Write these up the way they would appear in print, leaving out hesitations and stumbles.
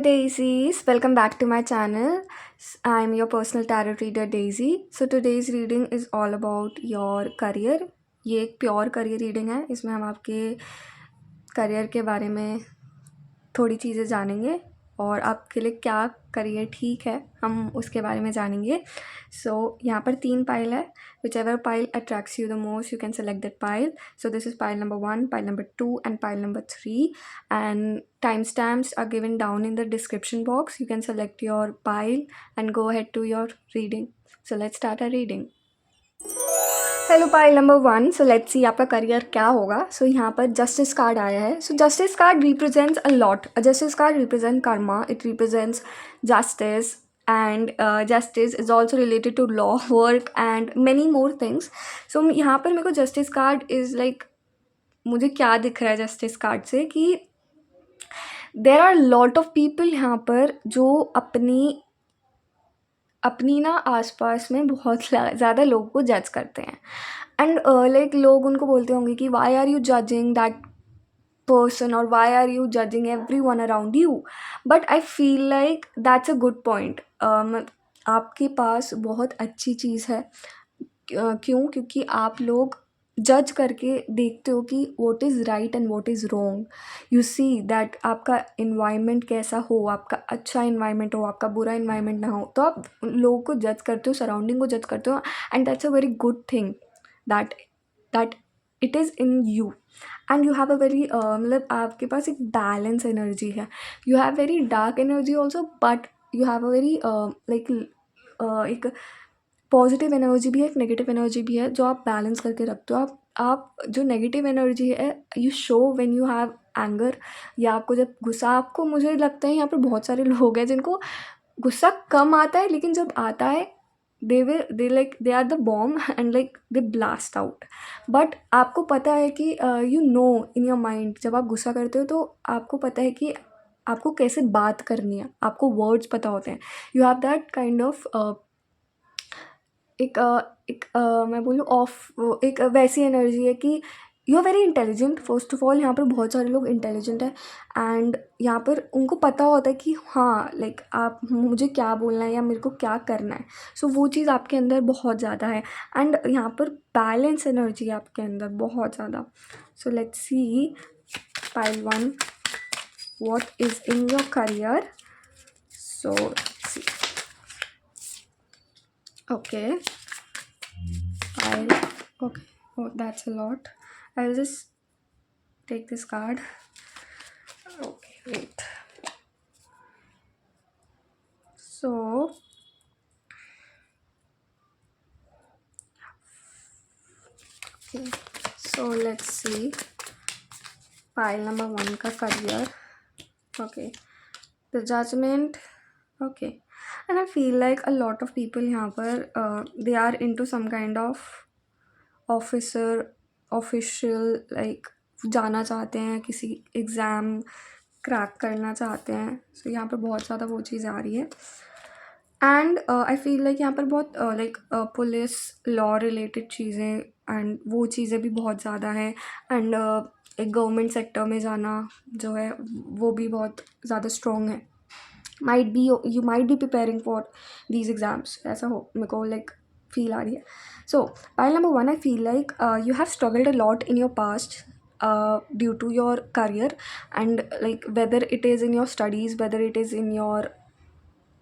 Daisies, welcome back to my channel. I'm your personal tarot reader Daisy. So today's reading is all about your career. ये एक pure career reading है. इसमें हम आपके career के बारे में थोड़ी चीज़ें जानेंगे और आपके लिए क्या करियर ठीक है हम उसके बारे में जानेंगे. सो यहाँ पर 3 पाइल है. whichever pile attracts you the most, you can select that pile. So this is pile number 1, pile number 2 and pile number 3, and timestamps are given down in the description box. You can select your pile and go ahead to your reading. So let's start our reading. Hello pile number 1. So let's सी आपका career क्या होगा. सो यहाँ पर justice card आया है. So justice card represents a lot. Justice card represent karma. It represents justice and justice is also related to law, work and many more things. So यहाँ पर मेरे को justice card is like, मुझे क्या दिख रहा है justice card से कि there are lot of people यहाँ पर जो अपनी ना आसपास में बहुत ज़्यादा लोगों को जज करते हैं. एंड लाइक लोग उनको बोलते होंगे कि why are you judging that person or why are you judging everyone around you. But I feel like that's a good point. आपके पास बहुत अच्छी चीज़ है. क्यों? क्योंकि आप लोग जज करके देखते हो कि what is right and what is wrong. You see that आपका environment कैसा हो, आपका अच्छा environment हो, आपका बुरा environment ना हो, तो आप लोगों को जज करते हो, सराउंडिंग को जज करते हो. And that's a very good thing that it is in you. And you have a very मतलब आपके पास एक बैलेंस एनर्जी है. You have very dark energy also, but you have a very like एक positive energy भी है, एक negative energy भी है जो आप बैलेंस करके रखते हो. आप जो नेगेटिव एनर्जी है you show when you have anger, या आपको जब गुस्सा, आपको मुझे लगता है यहाँ पर बहुत सारे लोग हैं जिनको गुस्सा कम आता है, लेकिन जब आता है they are the bomb and like they blast out. But आपको पता है कि you know in your mind जब आप गुस्सा करते हो तो आपको पता है कि आपको कैसे बात करनी है, आपको वर्ड्स पता होते हैं. You have that kind of मैं बोलूँ ऑफ एक वैसी एनर्जी है कि you are very intelligent. First of all यहाँ पर बहुत सारे लोग इंटेलिजेंट हैं एंड यहाँ पर उनको पता होता है कि हाँ लाइक आप मुझे क्या बोलना है या मेरे को क्या करना है. सो वो चीज़ आपके अंदर बहुत ज़्यादा है एंड यहाँ पर बैलेंस एनर्जी है आपके अंदर बहुत ज़्यादा. So let's see pile 1 what is in your career. So see okay okay, oh that's a lot. I'll just take this card. Okay, wait. So okay, so let's see pile number 1 का career. Okay, the judgment. Okay, and I feel like a lot of people यहाँ पर they are into some kind of official like जाना चाहते हैं, किसी exam crack करना चाहते हैं. सो यहाँ पर बहुत ज़्यादा वो चीज़ आ रही है. एंड आई फील लाइक यहाँ पर बहुत लाइक पुलिस लॉ रिलेटेड चीज़ें एंड वो चीज़ें भी बहुत ज़्यादा हैं. एंड एक गवर्नमेंट सेक्टर में जाना जो है वो भी बहुत ज़्यादा स्ट्रॉन्ग है. you might be preparing for these exams. ऐसा हो मेरे को लाइक फील आ रही है. So pile number 1, I feel like you have struggled a lot in your past due to your career, and like whether it is in your studies, whether it is in your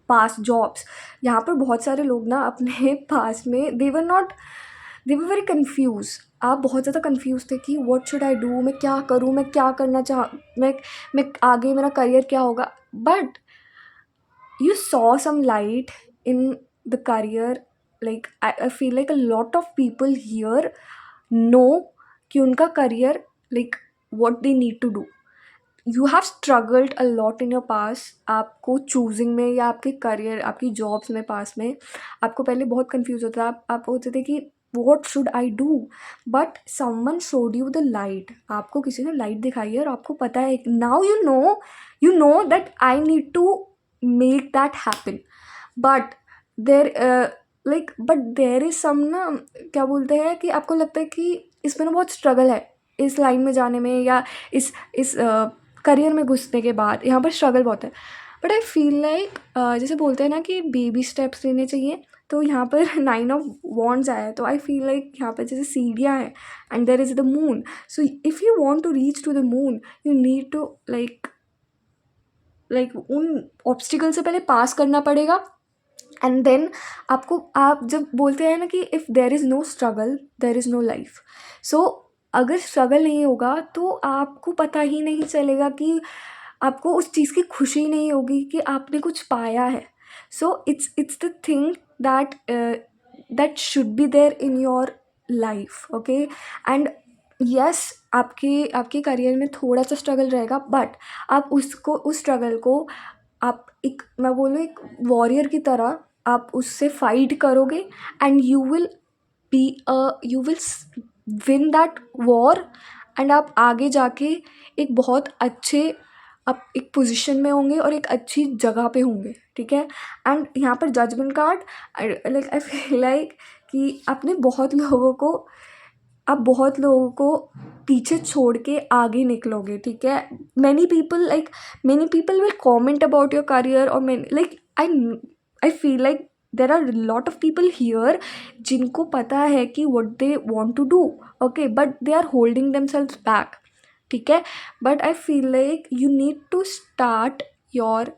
past jobs. यहाँ पर बहुत सारे लोग ना अपने पास में they were very confused. आप बहुत ज़्यादा कन्फ्यूज़ थे कि what should I do, मैं क्या करूँ, मैं क्या करना मैं आगे मेरा करियर क्या होगा. But you saw some light in the career. Like I feel like a lot of people here know कि उनका career like what they need to do. You have struggled a lot in your past. आपको choosing में या आपके career, आपकी jobs में पास में आपको पहले बहुत confuse होता था. आप होते थे कि what should I do, but someone showed you the light. आपको किसी ने light दिखाई है और आपको पता है now you know that I need to make that happen. But there is some ना क्या बोलते हैं कि आपको लगता है कि इसमें ना बहुत स्ट्रगल है इस लाइन में जाने में या इस करियर में घुसने के बाद यहाँ पर स्ट्रगल बहुत है. बट आई फील लाइक जैसे बोलते हैं ना कि बेबी स्टेप्स लेने चाहिए, तो यहाँ पर 9 ऑफ वॉन्ड्स आया है, तो आई फील लाइक यहाँ पर जैसे सीढ़ियाँ हैं and there is the moon. So if you want to reach to the moon, you need to like उन ऑब्स्टिकल से पहले पास करना पड़ेगा. एंड देन आप जब बोलते हैं ना कि if there is no struggle there is no life. So अगर स्ट्रगल नहीं होगा तो आपको पता ही नहीं चलेगा कि आपको उस चीज़ की खुशी नहीं होगी कि आपने कुछ पाया है. So it's the thing that should be there in your life. Okay. And yes, आपके करियर में थोड़ा सा स्ट्रगल रहेगा, बट आप उस स्ट्रगल को आप मैं बोलूँ एक वॉरियर की तरह आप उससे फाइट करोगे and you will win that war. And आप आगे जाके एक बहुत अच्छे आप एक पोजीशन में होंगे और एक अच्छी जगह पे होंगे. ठीक है. एंड यहाँ पर judgment card, like I feel like कि आप बहुत लोगों को पीछे छोड़ के आगे निकलोगे. ठीक है. Many people will comment about your career, और I feel like there are lot of people here जिनको पता है कि what they want to do. Okay. But they are holding themselves back. ठीक है. But I feel like you need to start your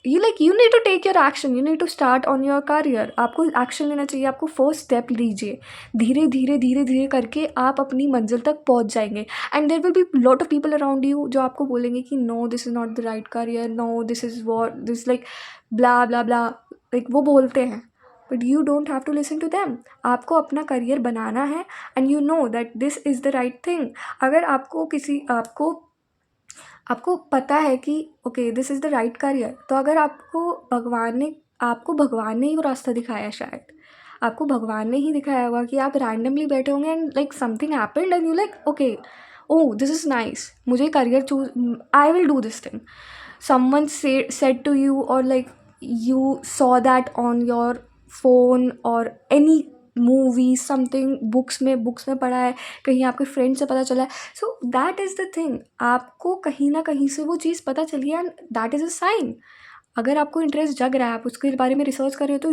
you need to take your action. You need to start on your career. आपको action लेना चाहिए. आपको first step लीजिए. धीरे धीरे धीरे धीरे करके आप अपनी मंजिल तक पहुंच जाएंगे. And there will be lot of people around you जो आपको बोलेंगे कि no this is not the right career, no this is what this like blah blah blah. Like वो बोलते हैं, but you don't have to listen to them. आपको अपना career बनाना है and you know that this is the right thing. अगर आपको पता है कि okay this is the right career, तो अगर आपको भगवान ने ही वो रास्ता दिखाया है. शायद आपको भगवान ने ही दिखाया होगा कि आप रैंडमली बैठे होंगे and like something happened and you like okay, oh this is nice, मुझे career choose, I will do this thing. someone said to you, or like you saw that on your phone or any movie something, books में पढ़ा है, कहीं आपके friend से पता चला है. So that is the thing. आपको कहीं ना कहीं से वो चीज़ पता चली है and that is a sign. अगर आपको इंटरेस्ट जग रहा है, आप उसके बारे में रिसर्च कर रहे हो, तो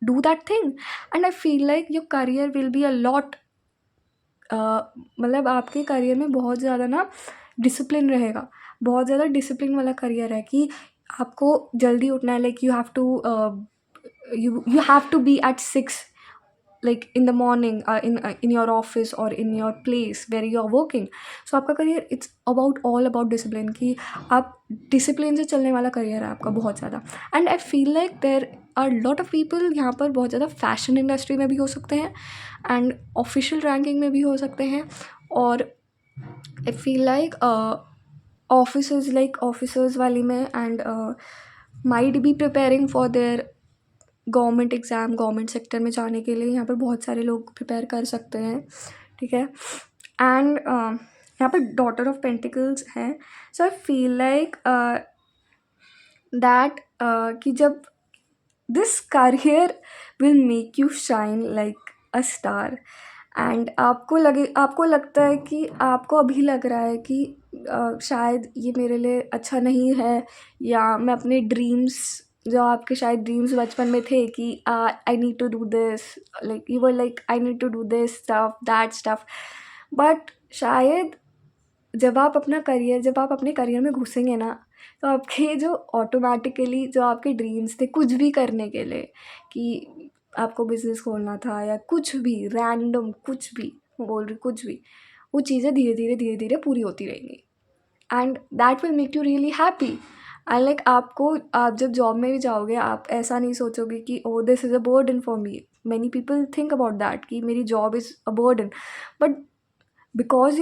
do that thing. And I feel like your career will be a lot, मतलब आपके करियर में बहुत ज़्यादा ना डिसिप्लिन रहेगा. बहुत ज़्यादा डिसिप्लिन वाला करियर है कि आपको जल्दी उठना है. Like you have to be at 6 like in the morning in your office or in your place where you are working. So आपका career it's all about discipline, कि आप डिसिप्लिन से चलने वाला करियर है आपका बहुत ज़्यादा. And I feel like there are lot of people यहाँ पर बहुत ज़्यादा फैशन इंडस्ट्री में भी हो सकते हैं एंड ऑफिशियल रैंकिंग में भी हो सकते हैं. और आई फील लाइक ऑफिसर्स वाली में and might be preparing for their government exam, government sector में जाने के लिए यहाँ पर बहुत सारे लोग प्रिपेयर कर सकते हैं. ठीक है. एंड यहाँ पर डॉटर ऑफ पेंटिकल्स है. So I feel like that कि जब this career will make you shine like a star. And आपको लगता है कि आपको अभी लग रहा है कि शायद ये मेरे लिए अच्छा नहीं है, या मैं अपने ड्रीम्स, जो आपके शायद ड्रीम्स बचपन में थे कि I need to do this, like you were like I need to do this stuff that stuff. But शायद जब आप अपने करियर में घुसेंगे ना, तो आपके जो ऑटोमेटिकली जो आपके ड्रीम्स थे कुछ भी करने के लिए, कि आपको बिजनेस खोलना था या कुछ भी रैंडम, कुछ भी बोल रही, कुछ भी, वो चीज़ें धीरे धीरे पूरी होती रहेंगी. And that will make you really happy. And like आप जब जॉब में भी जाओगे, आप ऐसा नहीं सोचोगे कि oh this is a burden for me. Many people think about that कि मेरी job is a burden, but because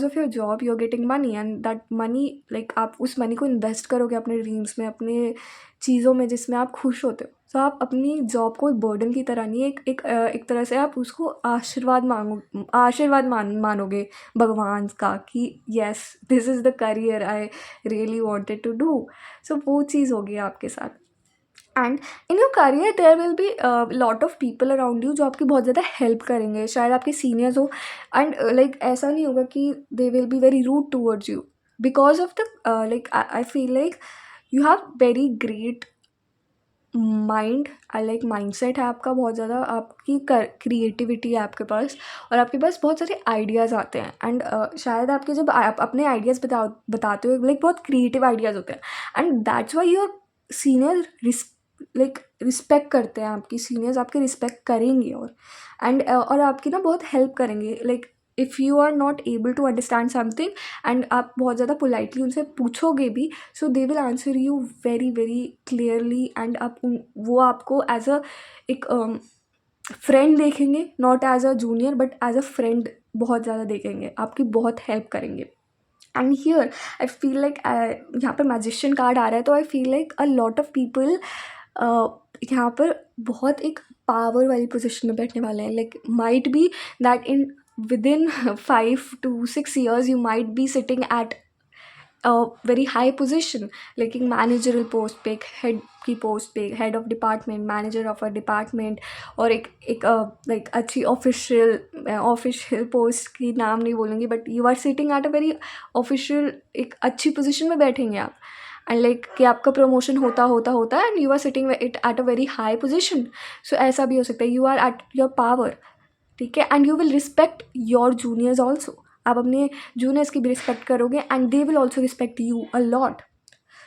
of your job you're getting money, and that money like आप उस मनी को इन्वेस्ट करोगे अपने ड्रीम्स में, अपने चीज़ों में जिसमें आप खुश होते हो. तो आप अपनी जॉब को एक बर्डन की तरह नहीं, एक तरह से आप उसको आशीर्वाद मानोगे भगवान का, कि yes this is the career I really wanted to do. So वो चीज़ होगी आपके साथ. And in your career there will be lot of people around you जो आपकी बहुत ज़्यादा हेल्प करेंगे. शायद आपके सीनियर्स हो, एंड लाइक ऐसा नहीं होगा कि they will be very rude towards you. Because of the like I feel like you have very great mind, I like mindset है आपका बहुत ज़्यादा, आपकी क्रिएटिविटी है आपके पास, और आपके पास बहुत सारे आइडियाज़ आते हैं। एंड शायद आपके जब आप अपने आइडियाज़ बताते हो लाइक बहुत क्रिएटिव आइडियाज़ होते हैं, and that's why your senior like respect करते हैं, आपकी सीनियर्स आपके रिस्पेक्ट करेंगे, और आपकी ना बहुत हेल्प करेंगे। Like if you are not able to understand something and आप बहुत ज़्यादा पोलाइटली उनसे पूछोगे भी, so they will answer you very very clearly, and वो आपको एज अ एक फ्रेंड देखेंगे, not as a junior but as a friend बहुत ज़्यादा देखेंगे, आपकी बहुत हेल्प करेंगे। And here I feel like यहाँ पर मैजिशियन कार्ड आ रहा है, तो I feel like a lot of people यहाँ पर बहुत एक पावर वाली पोजिशन में बैठने वाले हैं। Like might B that in within 5 to 6 years you might be sitting at a very high position, like in managerial post पे, head की post पे, head of department, manager of a department, और एक like अच्छी official post की नाम नहीं बोलूँगी, but you are sitting at a very official एक अच्छी position में बैठेंगे आप, एंड लाइक कि आपका प्रमोशन होता and you are sitting it at a very high position. So ऐसा भी हो सकता है, you are at your power, ठीक है, and you will respect your juniors also, आप अपने जूनियर्स की भी रिस्पेक्ट करोगे and they will also respect you a lot.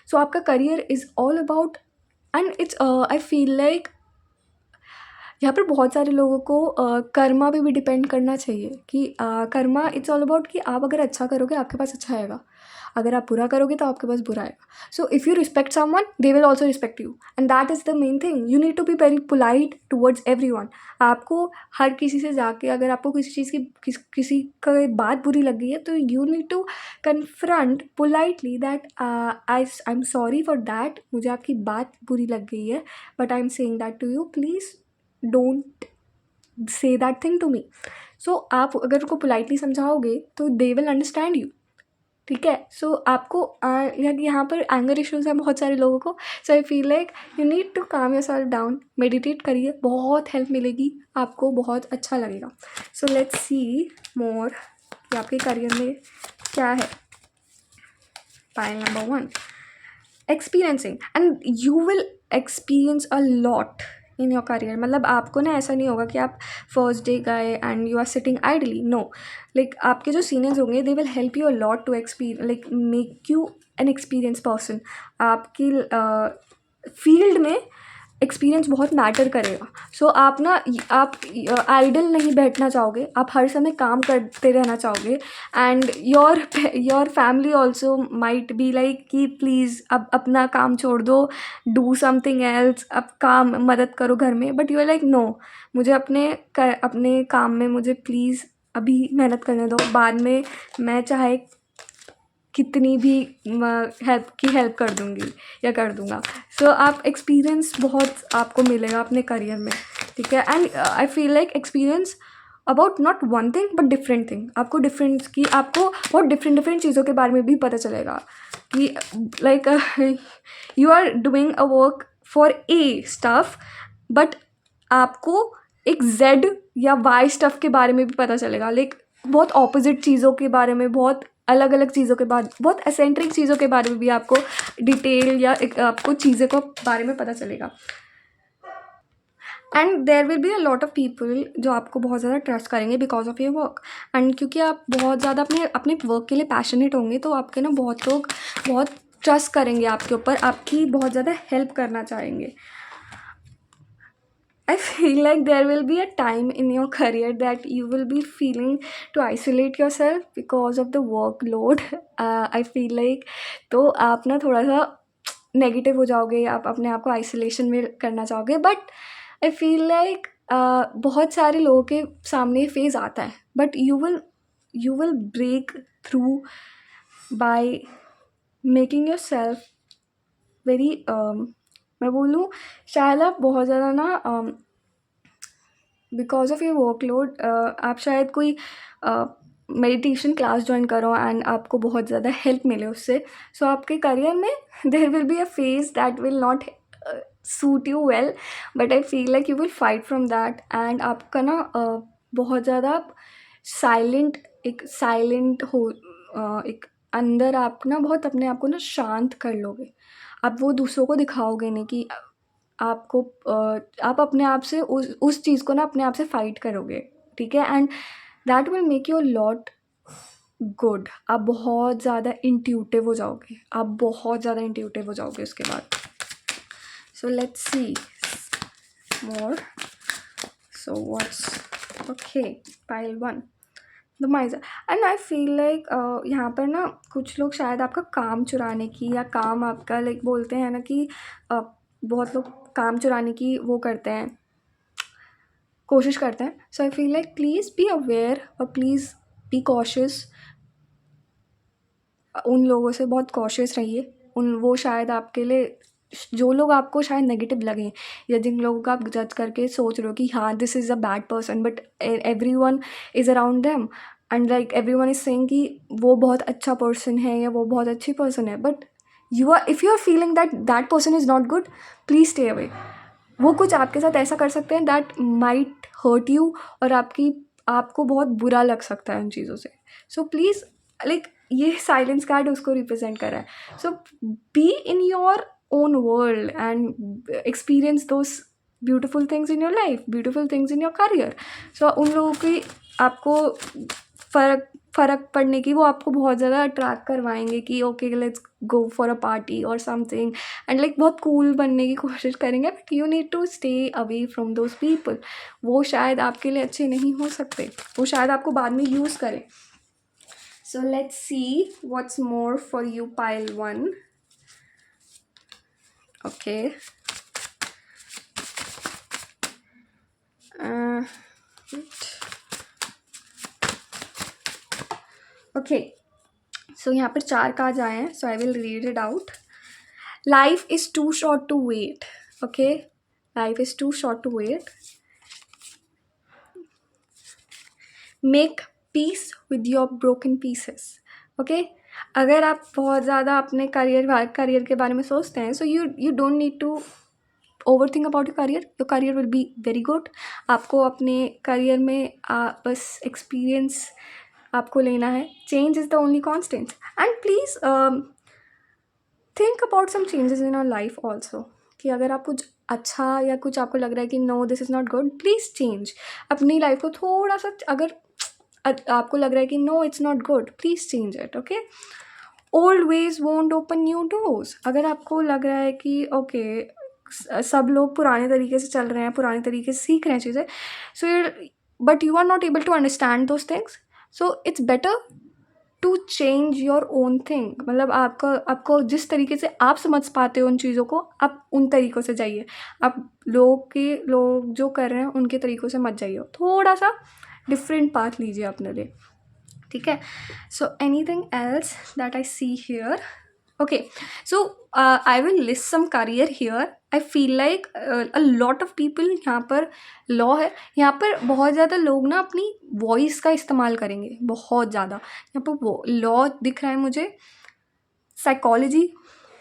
So आपका career is all about, and it's I feel like यहाँ पर बहुत सारे लोगों को कर्मा पे भी डिपेंड करना चाहिए कि कर्मा इट्स ऑल अबाउट कि आप अगर अच्छा करोगे आपके पास अच्छा आएगा, अगर आप बुरा करोगे तो आपके पास बुरा आएगा। So if you respect someone they will also respect you, and that is the main thing, you need to be very polite towards everyone. आपको हर किसी से जाके अगर आपको किसी चीज़ की किसी का बात बुरी लग गई है, तो you need to confront politely that I am sorry for that, मुझे आपकी बात बुरी लग गई है, but I am saying that to you, please don't say that thing to me. So आप अगर उनको पोलाइटली समझाओगे तो दे विल अंडरस्टैंड यू, ठीक है। सो आपको यहाँ पर एंगर इश्यूज हैं बहुत सारे लोगों को, so I feel like you need to calm yourself down, meditate करिए, बहुत हेल्प मिलेगी आपको, बहुत अच्छा लगेगा। सो लेट्स सी मोर कि आपके करियर में क्या है। Pile number 1, experiencing, and you will experience a lot in your career. मतलब आपको ना ऐसा नहीं होगा कि आप फर्स्ट डे गए and you are sitting idly, no, like आपके जो सीनियर्स होंगे they will help you a lot to like make you an experience person. आपकी फील्ड में एक्सपीरियंस बहुत मैटर करेगा। सो आप ना आप आइडल नहीं बैठना चाहोगे, आप हर समय काम करते रहना चाहोगे, and your family also might be like कि प्लीज़ अब अपना काम छोड़ दो, डू समथिंग एल्स, अब काम मदद करो घर में, but you are like no, मुझे अपने काम में मुझे प्लीज़ अभी मेहनत करने दो, बाद में मैं चाहे कितनी भी हेल्प कर दूँगी या कर दूँगा। सो आप एक्सपीरियंस बहुत आपको मिलेगा अपने करियर में, ठीक है। And I feel like experience about not one thing but different thing, आपको बहुत डिफरेंट चीज़ों के बारे में भी पता चलेगा कि like you are doing a work for a stuff, but आपको एक जेड या वाई स्टफ के बारे में भी पता चलेगा, लाइक बहुत ऑपोजिट चीज़ों के बारे में, बहुत अलग अलग चीज़ों के बाद, बहुत एसेंट्रिक चीज़ों के बारे में भी आपको डिटेल या आपको चीज़ों को बारे में पता चलेगा। And there will be a lot of people जो आपको बहुत ज़्यादा ट्रस्ट करेंगे because of your work, and क्योंकि आप बहुत ज़्यादा अपने वर्क के लिए पैशनेट होंगे, तो आपके ना बहुत लोग बहुत ट्रस्ट करेंगे आपके ऊपर, आपकी बहुत ज़्यादा हेल्प करना चाहेंगे। I feel like there will be a time in your career that you will be feeling to isolate yourself because of the workload. I feel like तो आप ना थोड़ा सा नेगेटिव हो जाओगे, आप अपने आप को आइसोलेशन में करना चाहोगे, बट आई फील लाइक बहुत सारे लोगों के सामने फेज आता है, but you will break through by making yourself very, मैं बोलूँ शायद आप बहुत ज़्यादा ना बिकॉज ऑफ योर वर्कलोड आप शायद कोई मेडिटेशन क्लास ज्वाइन करो एंड आपको बहुत ज़्यादा हेल्प मिले उससे। सो आपके करियर में there will be a phase that will not suit you well, but I feel like you will fight from that, and आपका ना बहुत ज़्यादा साइलेंट हो एक अंदर आप ना बहुत अपने आप को ना शांत कर लोगे। आप वो दूसरों को दिखाओगे नहीं कि आपको आप अपने आप से उस चीज़ को ना अपने आप से फाइट करोगे, ठीक है? And that will make you a lot good. आप बहुत ज़्यादा इंट्यूटिव हो जाओगे, आप बहुत ज़्यादा इंट्यूटिव हो जाओगे उसके बाद। So let's see more. So what's okay, pile 1 the miser. And I feel like यहाँ पर ना कुछ लोग शायद आपका काम चुराने की, या काम आपका लाइक बोलते हैं ना कि बहुत लोग काम चुराने की वो करते हैं, कोशिश करते हैं। So I feel like please be aware और प्लीज़ बी कॉशियस। उन लोगों से बहुत कॉशियस रहिए। वो शायद आपके लिए, जो लोग आपको शायद नेगेटिव लगें, या जिन लोगों का आप जज करके सोच रहे हो कि हाँ this is a bad person, but everyone is around them and like everyone is saying कि वो बहुत अच्छा पर्सन है या वो बहुत अच्छी पर्सन है, but if you are feeling that that person is not good, please stay away. वो कुछ आपके साथ ऐसा कर सकते हैं दैट माइट हर्ट यू, और आपको बहुत बुरा लग सकता है उन चीज़ों से। सो प्लीज़ लाइक ये साइलेंस कार्ड उसको रिप्रेजेंट कर रहा है। So be in your own world and experience those beautiful things in your life, beautiful things in your career. So उन लोगों की आपको फ़र्क पड़ने की, वो आपको बहुत ज़्यादा अट्रैक्ट करवाएंगे कि okay let's go for a party और समथिंग, एंड लाइक बहुत कूल बनने की कोशिश करेंगे, but you need to stay away from those people. वो शायद आपके लिए अच्छे नहीं हो सकते, वो शायद आपको बाद में यूज़ करें। So let's see what's more for you, pile 1. Okay. Wait. Okay. So यहाँ पर 4 cards आए हैं. So I will read it out. Life is too short to wait. Okay. Life is too short to wait. Make peace with your broken pieces. Okay. अगर आप बहुत ज़्यादा अपने career के बारे में सोचते हैं, so you don't need to overthink about your career will be very good. आपको अपने करियर में बस एक्सपीरियंस आपको लेना है. Change is the only constant, and please think about some changes in your life also, कि अगर आप कुछ अच्छा या कुछ आपको लग रहा है कि no this is not good, please change अपनी लाइफ को थोड़ा सा। अगर आपको लग रहा है कि no it's not good, please change it. Okay. Old ways won't open new doors. अगर आपको लग रहा है कि ओके सब लोग पुराने तरीके से चल रहे हैं, पुराने तरीके से सीख रहे हैं चीज़ें, so but you are not able to understand those things, so it's better to change your own thing. मतलब आपको जिस तरीके से आप समझ पाते हो उन चीज़ों को, आप उन तरीक़ों से जाइए। आप लोग जो कर रहे हैं उनके तरीक़ों से मत जाइए, थोड़ा सा डिफरेंट पाथ लीजिए अपने लिए, ठीक है। So anything else that I see here? Okay, so I will list some career here. I feel like a lot of people, यहाँ पर लॉ है, यहाँ पर बहुत ज़्यादा लोग ना अपनी वॉइस का इस्तेमाल करेंगे, बहुत ज़्यादा। यहाँ पर वो लॉ दिख रहा है मुझे, साइकोलॉजी,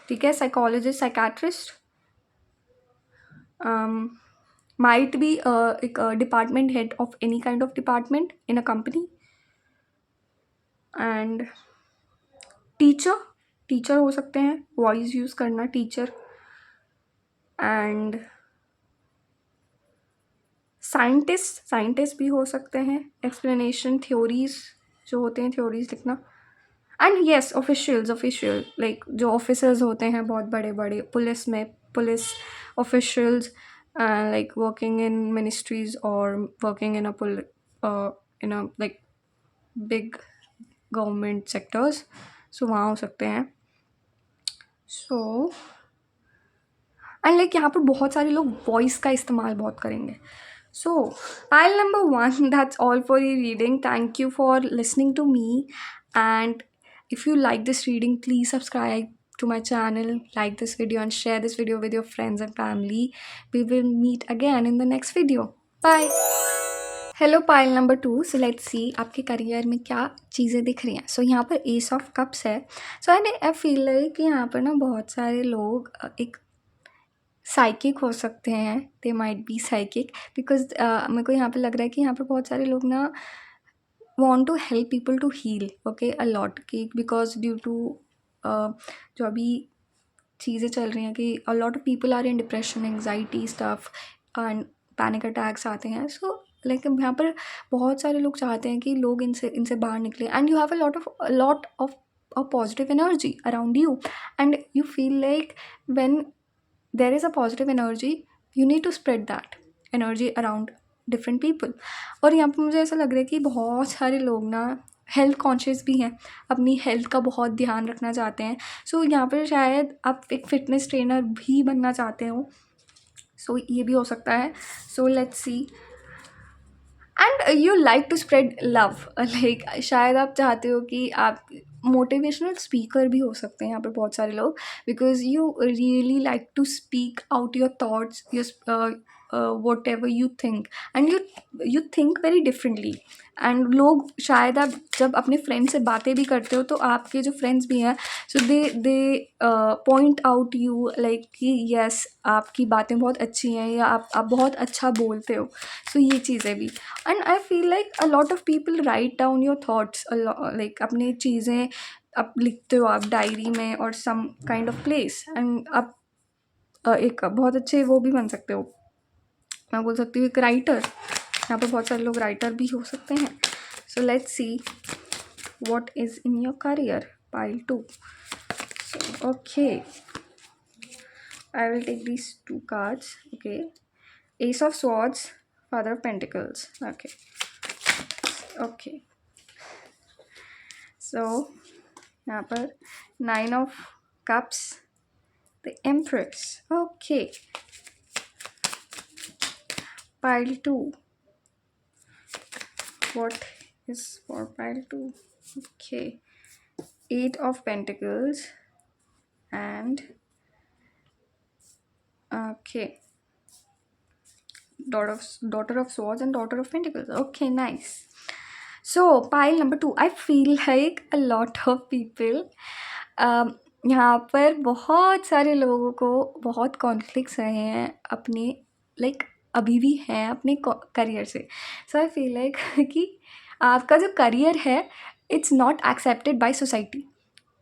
ठीक है, साइकोलॉजिस्ट, साइकाट्रिस्ट, माइट बी एक department head of any kind of department in a company, and teacher हो सकते हैं, वॉइस यूज़ करना टीचर, एंड साइंटिस्ट भी हो सकते हैं, एक्सप्लेनेशन थ्योरीज जो होते हैं, थ्योरीज लिखना, एंड येस ऑफिशियल लाइक जो ऑफिसर्स होते हैं बहुत बड़े बड़े police officials, like working in ministries और working in a like big government sectors, so वहाँ हो सकते हैं। सो एंड लाइक यहाँ पर बहुत सारे लोग वॉइस का इस्तेमाल बहुत करेंगे। So, pile number 1, that's all for your reading. Thank you for listening to me. And if you like this reading, please subscribe to my channel, like this video, and share this video with your friends and family. We will meet again in the next video. Bye. Hello, pile number 2. So, let's see आपके career में क्या चीज़ें दिख रही हैं. So, यहाँ पर Ace of Cups है. So, I feel like कि यहाँ पर ना बहुत सारे लोग एक साइकिक हो सकते हैं, they might be psychic, because मेरे को यहाँ पे लग रहा है कि यहाँ पर बहुत सारे लोग ना want to help people to heal, okay, a lot, कि because due to जो अभी चीज़ें चल रही हैं कि a lot of people are in depression, anxiety stuff and panic attacks आते हैं. So like यहाँ पर बहुत सारे लोग चाहते हैं कि लोग इनसे इनसे बाहर निकले, and you have a lot of a positive energy around you, and you feel like when there is a positive energy, you need to spread that energy around different people. और यहाँ पे मुझे ऐसा लग रहा है कि बहुत सारे लोग ना हेल्थ कॉन्शियस भी हैं, अपनी हेल्थ का बहुत ध्यान रखना चाहते हैं. सो यहाँ पर शायद आप एक फिटनेस ट्रेनर भी बनना चाहते हो, सो ये भी हो सकता है. So let's see. And you like to spread love, like शायद आप चाहते हो कि आप मोटिवेशनल स्पीकर भी हो सकते हैं यहाँ पर बहुत सारे लोग, because you really like to speak out your thoughts, whatever you think, and you think very differently. And लोग शायद आप जब अपने फ्रेंड से बातें भी करते हो तो आपके जो फ्रेंड्स भी हैं, सो दे पॉइंट आउट यू लाइक कि यस आपकी बातें बहुत अच्छी हैं, या आप बहुत अच्छा बोलते हो. सो ये चीज़ें भी. And I feel like a lot of people write down your thoughts, like अपनी चीज़ें आप लिखते हो आप डायरी में और some kind of place, and आप एक बहुत अच्छे वो भी बन सकते हो. मैं बोल सकती हूँ एक राइटर. यहाँ पर बहुत सारे लोग राइटर भी हो सकते हैं. सो let's C what is in your career, pile 2. So okay, I will take these 2 cards. Okay, Ace of Swords, Father of Pentacles. Okay, so यहाँ पर 9 of Cups, the Empress. Okay, pile 2, what is for pile 2? Okay, 8 of Pentacles and okay, daughter of Swords and Daughter of Pentacles. Okay, nice. So pile number 2, I feel like a lot of people, यहाँ पर बहुत सारे लोगों को बहुत conflicts रहे हैं अपने, लाइक अभी भी हैं अपने करियर से. सो आई फील लाइक कि आपका जो करियर है it's not accepted by society,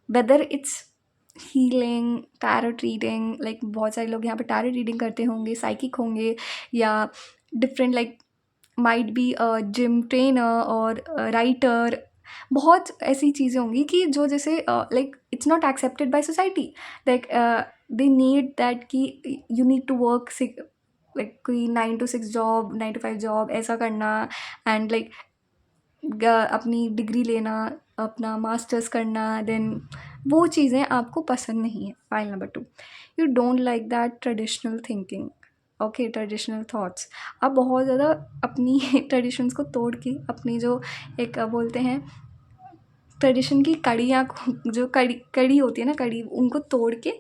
whether it's healing, tarot reading, like बहुत सारे लोग यहाँ पर टैरोट रीडिंग करते होंगे, साइकिक होंगे, या different like might be gym trainer और राइटर. बहुत ऐसी चीज़ें होंगी कि जो जैसे like it's not accepted by society, like they need that कि you need to work like कोई 9 to 6 जॉब, 9 to 5 जॉब ऐसा करना, एंड लाइक अपनी डिग्री लेना, अपना मास्टर्स करना, देन वो चीज़ें आपको पसंद नहीं है. File number 2, you don't like that traditional thinking. Okay, traditional thoughts. आप बहुत ज़्यादा अपनी ट्रेडिशंस को तोड़ के अपनी जो एक बोलते हैं ट्रेडिशन की कड़ियाँ जो कड़ी होती है ना, कड़ी, उनको तोड़ के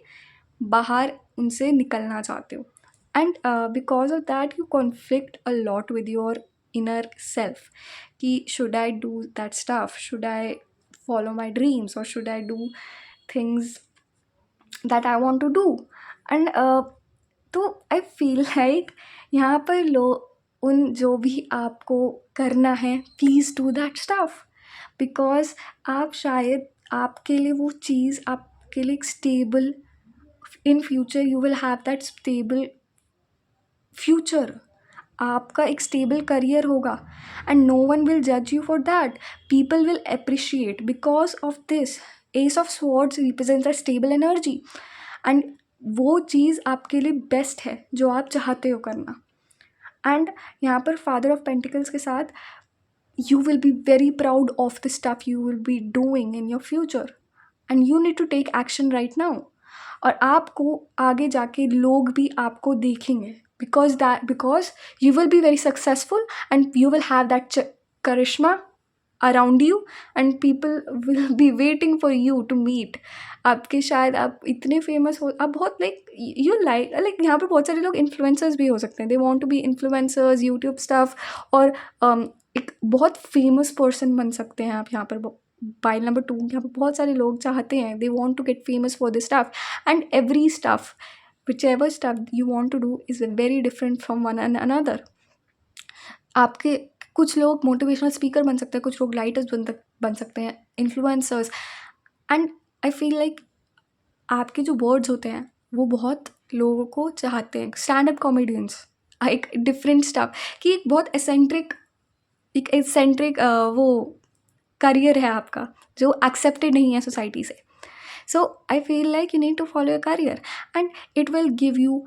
बाहर उनसे निकलना चाहते हो. And because of that you conflict a lot with your inner self कि should I do that stuff, should I follow my dreams, और should I do things that I want to do. And तो I feel like यहाँ पर उन जो भी आपको करना है, please do that stuff, because आप शायद आपके लिए वो चीज़ आपके लिए एक stable, in future you will have that stable future, आपका एक स्टेबल करियर होगा, एंड नो वन विल जज you for that. People will appreciate because of this. S of swords represents a stable energy, and वो चीज़ आपके लिए best है जो आप चाहते हो करना. एंड यहाँ पर फादर ऑफ पेंटिकल्स के साथ you will be very proud of the stuff you will be doing in your future, and you need to take action right now. और आपको आगे जाके लोग भी आपको देखेंगे, because you will be very successful and you will have that charisma around you, and people will be waiting for you to meet. आपके शायद आप इतने फेमस हो, आप बहुत लाइक यहाँ पर बहुत सारे लोग इन्फ्लुएंसर्स भी हो सकते हैं. They want to be influencers, YouTube stuff, और एक बहुत फेमस पर्सन बन सकते हैं आप यहाँ पर. पाइल नंबर 2, यहाँ पर बहुत सारे लोग चाहते हैं, they want to get famous for this stuff, and every stuff, whichever stuff you want to do is very different from one and another. आपके कुछ लोग मोटिवेशनल स्पीकर बन सकते हैं, कुछ लोग राइटर्स बन सकते हैं, influencers. And I feel like आपके जो वर्ड्स होते हैं वो बहुत लोगों को चाहते हैं। स्टैंड अप कॉमेडियंस एक डिफरेंट स्टफ कि एक एसेंट्रिक वो करियर है आपका जो एक्सेप्टेड नहीं है सोसाइटी से। So I feel like you need to follow your career and it will give you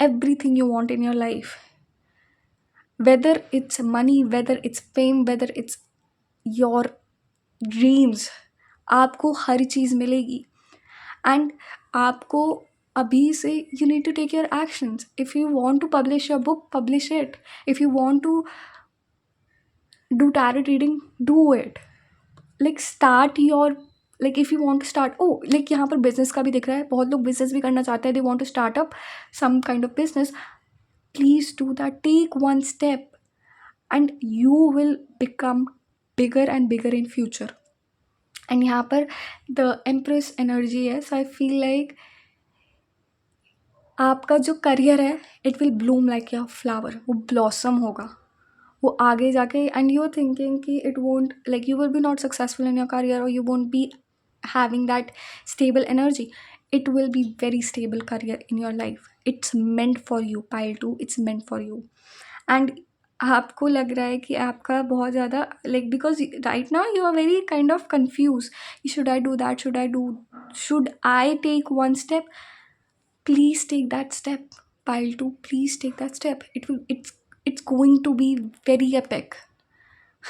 everything you want in your life, whether it's money, whether it's fame, whether it's your dreams। आपको हर चीज़ मिलेगी and आपको अभी से you need to take your actions। if you want to publish your book, publish it। if you want to do tarot reading, do it। like start your like if you want to start, oh like यहाँ पर business का भी दिख रहा है, बहुत लोग business भी करना चाहते हैं, they want to start up some kind of business। please do that, take one step and you will become bigger and bigger in future। and यहाँ पर the empress energy है, so I feel like आपका जो career है it will bloom like a flower, वो blossom होगा, वो आगे जाके। एंड यू आर थिंकिंग कि it won't like you will be not successful in your career और you won't be having that stable energy। it will be very stable career in your life। it's meant for you, pile 2, it's meant for you। and आपको लग रहा है कि आपका बहुत ज़्यादा like because right now you are very kind of confuse, should I do that, should I take one step. please take that step, pile 2, please take that step। it's going to be very epic।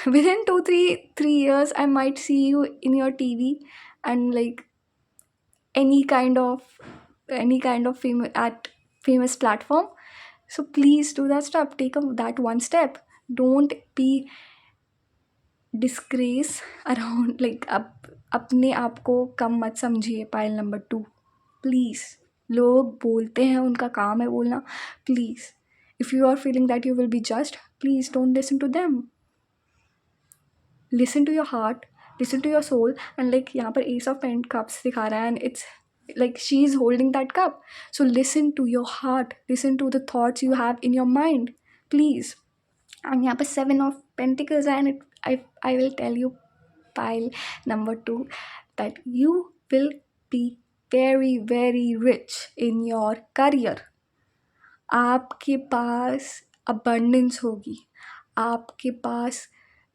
within 2 3 years I might see you in your TV and like any kind of famous platform। so please do that step, take that one step। don't be disgrace around like अपने आप को कम मत समझिए। Pile number 2, please. लोग बोलते हैं, उनका काम है बोलना। Please if you are feeling that you will be just, please don't listen to them. Listen to your heart, listen to your soul. And like यहाँ पर एस ऑफ पेंट कप्स दिखा रहा है and it's like she is holding that cup। so listen to your heart, listen to the thoughts you have in your mind, please। and यहाँ पर 7 of Pentacles है and I will tell you pile number 2 that you will be very very rich in your career। आपके पास abundance होगी, आपके पास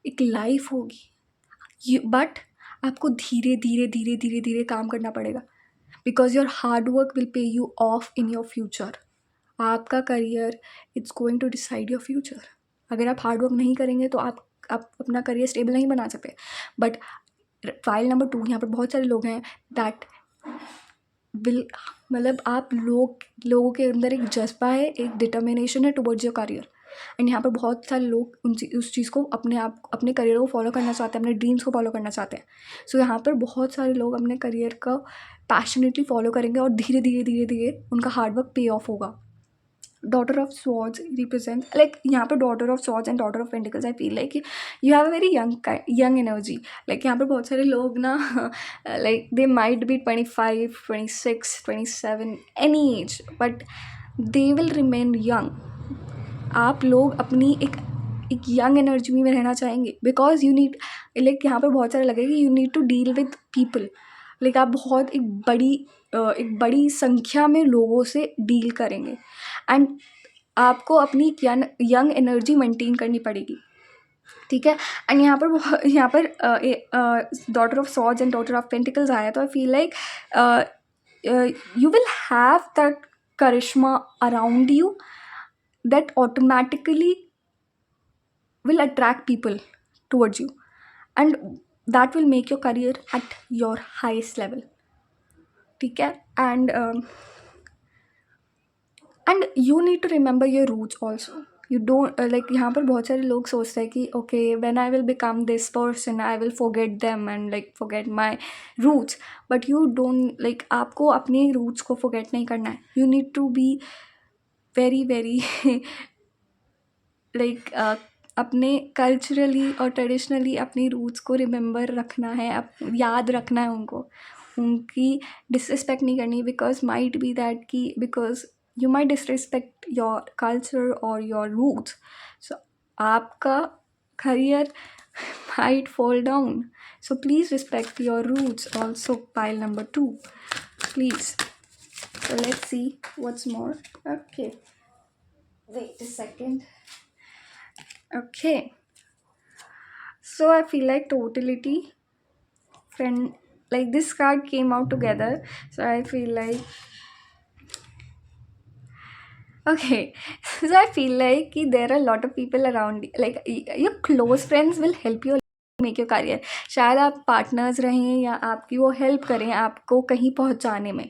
एक life होगी, but आपको धीरे धीरे धीरे धीरे धीरे काम करना पड़ेगा because your hard work will pay you off in your future. आपका career it's going to decide your future. अगर आप हार्ड वर्क नहीं करेंगे तो आप अपना करियर स्टेबल नहीं बना सकते। बट फाइल नंबर 2 यहाँ पर बहुत सारे लोग हैं दैट विल मतलब आप लोगों के अंदर एक जज्बा है, एक डिटर्मिनेशन है टुवर्ड्स योर करियर। एंड यहाँ पर बहुत सारे लोग उस चीज़ को अपने करियर को फॉलो करना चाहते हैं, अपने ड्रीम्स को फॉलो करना चाहते हैं। सो यहाँ पर बहुत सारे लोग अपने करियर का पैशनेटली फॉलो करेंगे और धीरे धीरे धीरे धीरे उनका हार्डवर्क पे ऑफ होगा। Daughter of swords represent like यहाँ पर daughter of swords and daughter of pentacles. I feel like you have a very young energy. Like यहाँ पर बहुत सारे लोग ना like they might be 25 26 27 any as but they will remain young. आप लोग अपनी एक यंग एनर्जी में रहना चाहेंगे बिकॉज यू नीड लाइक यहाँ पर बहुत सारे लगेगा कि you need to deal with people. Like आप बहुत एक बड़ी संख्या में लोगों से डील करेंगे एंड आपको अपनी यंग एनर्जी मेंटेन करनी पड़ेगी, ठीक है। एंड यहाँ पर daughter of swords and daughter of pentacles आया तो I feel like you will have that charisma around you that automatically will attract people towards you and that will make your career at your highest level, ठीक है। and you need to remember your roots also। you don't like यहाँ पर बहुत सारे लोग सोचते हैं कि okay when I will become this person I will forget them and like forget my roots, but you don't like आपको अपने roots को forget नहीं करना है। you need to be very very like अपने कल्चरली और ट्रेडिशनली अपनी roots को रिमेंबर रखना है, याद रखना है उनकी डिसरिस्पेक्ट नहीं करनी बिकॉज माइट बी दैट कि because you might disrespect your culture or your roots। so आपका career might fall down. So please respect your roots. Also, pile number 2, please. So let's see what's more. Okay, wait a second. Okay, so I feel like totality, friend, like this card came out together. So I feel like, okay, so I feel like कि there are a lot of people around, like your close friends will help you make your career. शायद आप partners रहें या आपकी वो help करें आपको कहीं पहुंचाने में.